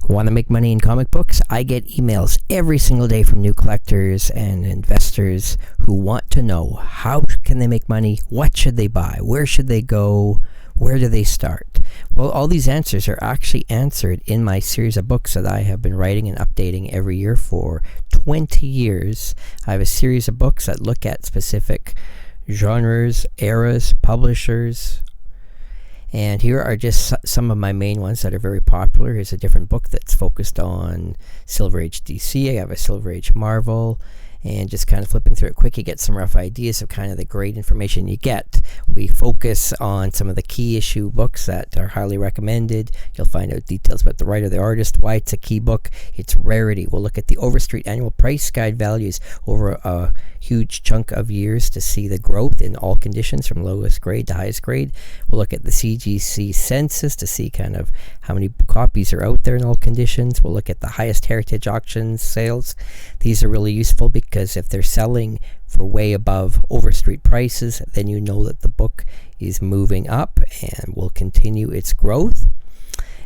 Want to make money in comic books? I get emails every single day from new collectors and investors who want to know how can they make money, what should they buy, where should they go, where do they start? Well, all these answers are actually answered in my series of books that I have been writing and updating every year for 20 years. I have a series of books that look at specific genres, eras, publishers. And here are just some of my main ones that are very popular. Here's a different book that's focused on Silver Age DC. I have a Silver Age Marvel. And just kind of flipping through it quick, you get some rough ideas of kind of the great information you get. We focus on some of the key issue books that are highly recommended. You'll find out details about the writer, the artist, why it's a key book, its rarity. We'll look at the Overstreet annual price guide values over a huge chunk of years to see the growth in all conditions from lowest grade to highest grade. We'll look at the CGC census to see kind of how many copies are out there in all conditions. We'll look at the highest heritage auction sales. These are really useful because if they're selling for way above Overstreet prices, then you know that the book is moving up and will continue its growth.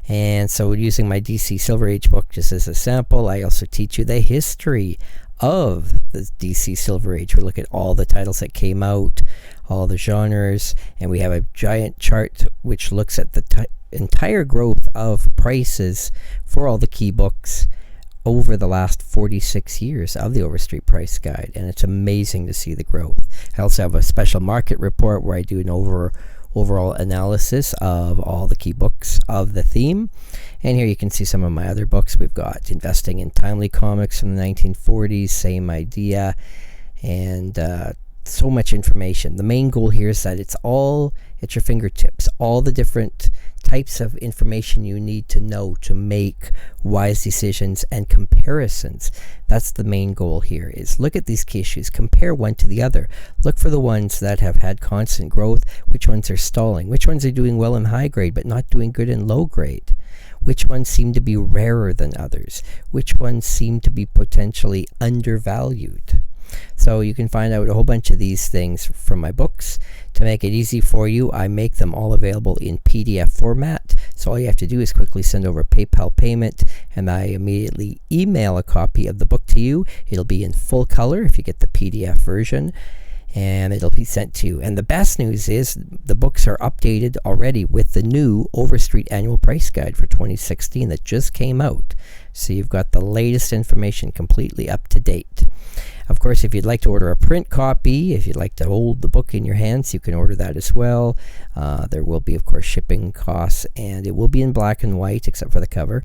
And so using my DC Silver Age book just as a sample, I also teach you the history of the DC Silver Age. We look at all the titles that came out, all the genres, and we have a giant chart which looks at the entire growth of prices for all the key books over the last 46 years of the Overstreet Price Guide, and it's amazing to see the growth. I also have a special market report where I do an overall analysis of all the key books of the theme. And here you can see some of my other books. We've got Investing in Timely Comics from the 1940s, same idea, and so much information. The main goal here is that it's all at your fingertips, all the different types of information you need to know to make wise decisions and comparisons. That's the main goal here, is look at these key issues, compare one to the other, look for the ones that have had constant growth, which ones are stalling, which ones are doing well in high grade but not doing good in low grade, which ones seem to be rarer than others, which ones seem to be potentially undervalued. So you can find out a whole bunch of these things from my books. To make it easy for you, I make them all available in PDF format. So all you have to do is quickly send over a PayPal payment, and I immediately email a copy of the book to you. It'll be in full color if you get the PDF version, and it'll be sent to you. And the best news is the books are updated already with the new Overstreet Annual Price Guide for 2016 that just came out. So you've got the latest information completely up to date. Of course, if you'd like to order a print copy, if you'd like to hold the book in your hands, you can order that as well. There will be, of course, shipping costs, and it will be in black and white except for the cover,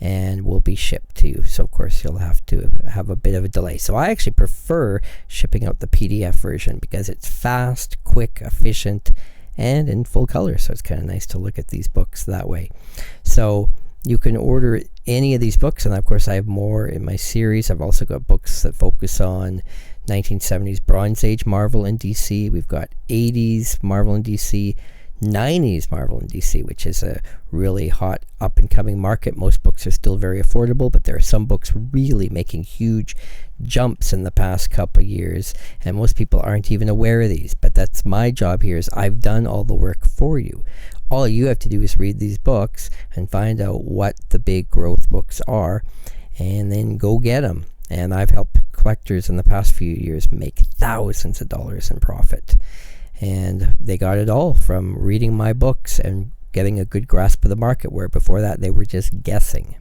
and will be shipped to you. So, of course, you'll have to have a bit of a delay. So I actually prefer shipping out the PDF version because it's fast, quick, efficient, and in full color. So it's kind of nice to look at these books that way. So you can order any of these books, and of course I have more in my series. I've also got books that focus on 1970s Bronze Age Marvel and DC. We've got 80s Marvel and DC, 90s Marvel and DC, which is a really hot up-and-coming market. Most books are still very affordable, but there are some books really making huge jumps in the past couple years, and most people aren't even aware of these. But that's my job here, is I've done all the work for you. All you have to do is read these books and find out what the big growth books are, and then go get them. And I've helped collectors in the past few years make thousands of dollars in profit. And they got it all from reading my books and getting a good grasp of the market, where before that they were just guessing.